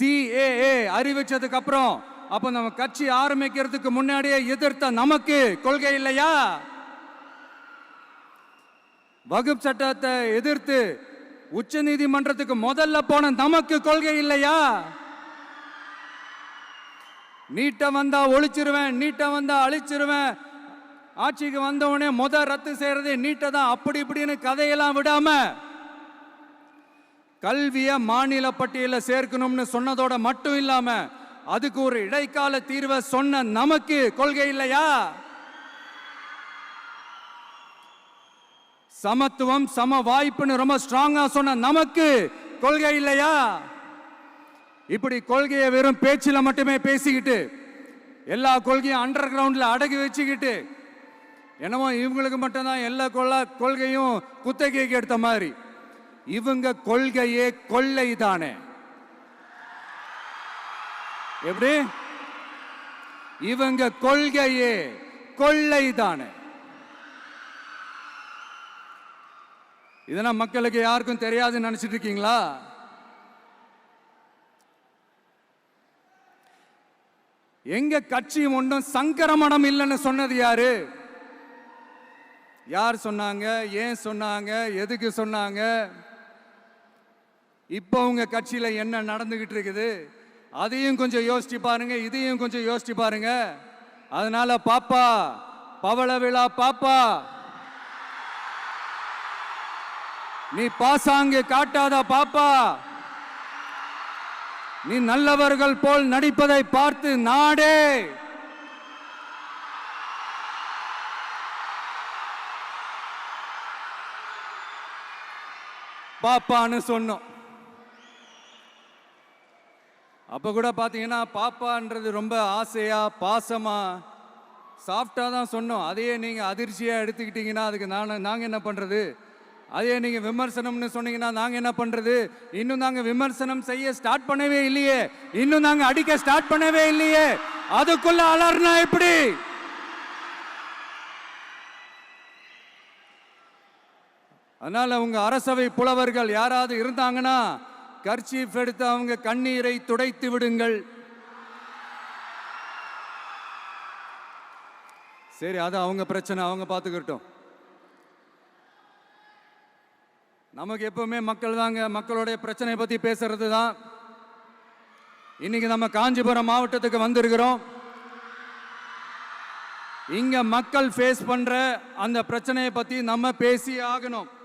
CAA அறிவிச்சதுக்கு அப்புறம் அப்ப நம்ம கட்சி ஆரம்பிக்கிறதுக்கு முன்னாடியே எதிர்த்த நமக்கு கொள்கை இல்லையா? வகுப்பு சட்டத்தை எதிர்த்து உச்ச நீதிமன்றத்துக்கு முதல்ல போன நமக்கு கொள்கை இல்லையா? நீட்ட வந்தா ஒழிச்சிருவேன், நீட்ட வந்தா அழிச்சிருவேன், ஆட்சிக்கு வந்தவனே ரத்து செய்யறது நீட்ட தான், அப்படி இப்படின்னு கதையெல்லாம் விடாம கல்விய மாநில பட்டியலில் சேர்க்கணும்னு சொன்னதோட மட்டும் இல்லாம அதுக்கு ஒரு இடைக்கால தீர்வை சொன்ன நமக்கு கொள்கை இல்லையா? சமத்துவம் சம வாய்ப்புன்னு ரொம்ப ஸ்ட்ராங்கா சொன்ன நமக்கு கொள்கை இல்லையா? இப்படி கொள்கையை வெறும் பேச்சில மட்டுமே பேசிக்கிட்டு எல்லா கொள்கையும் அண்டர் கிரவுண்ட்ல அடக்கி வச்சுக்கிட்டு என்னமோ இவங்களுக்கு மட்டும்தான் எல்லா கொள்கையும் குத்தகைக்கு எடுத்த மாதிரி. இவங்க கொள்கையே கொள்ளை தானே. எப்படி? இவங்க கொள்கையே கொள்ளை தானே. இதெல்லாம் மக்களுக்கு யாருக்கும் தெரியாதுன்னு நினைச்சிட்டு இருக்கீங்களா? எங்க கட்சி ஒன்றும் சங்கரமணம் இல்லைன்னு சொன்னது யாரு? யார் சொன்னாங்க? ஏன் சொன்னாங்க? எதுக்கு சொன்னாங்க? இப்போ உங்க கட்சியில என்ன நடந்துகிட்டு இருக்குது அதையும் கொஞ்சம் யோசிச்சு பாருங்க, இதையும் கொஞ்சம் யோசிச்சு பாருங்க. அதனால பாப்பா, பவள விழா பாப்பா, நீ பாசாங்கு காட்டாத பாப்பா. நீ நல்லவர்கள் போல் நடிப்பதை பார்த்து நாடே பாப்பான்னு சொன்னோம். அப்ப கூட பாத்தீங்கன்னா பாப்பான்றது ரொம்ப ஆசையா பாசமா சாஃப்டா தான் சொன்னோம். அதையே நீங்க அதிர்ச்சியா எடுத்துக்கிட்டீங்கன்னா அதுக்கு நாங்க என்ன பண்றது? அதே நீங்க விமர்சனம்னு சொன்னீங்கன்னா நாங்க என்ன பண்றது? இன்னும் நாங்க விமர்சனம் செய்ய ஸ்டார்ட் பண்ணவே இல்லையே, இன்னும் நாங்க அடிக்க ஸ்டார்ட் பண்ணவே இல்லையே, அதுக்குள்ள அலர்னா எப்படி? அதனால உங்க அரசவை புலவர்கள் யாராவது இருந்தாங்கன்னா கர்ச்சீஃப் எடுத்து அவங்க கண்ணீரை துடைத்து விடுங்கள். சரி, அது அவங்க பிரச்சனை, அவங்க பார்த்துக்கிட்டோம். நமக்கு எப்பவுமே மக்கள் தாங்க. மக்களுடைய பிரச்சனை பத்தி பேசுறது தான். இன்னைக்கு நம்ம காஞ்சிபுரம் மாவட்டத்துக்கு வந்திருக்கிறோம். இங்க மக்கள் ஃபேஸ் பண்ற அந்த பிரச்சனையை பத்தி நம்ம பேசி ஆகணும்.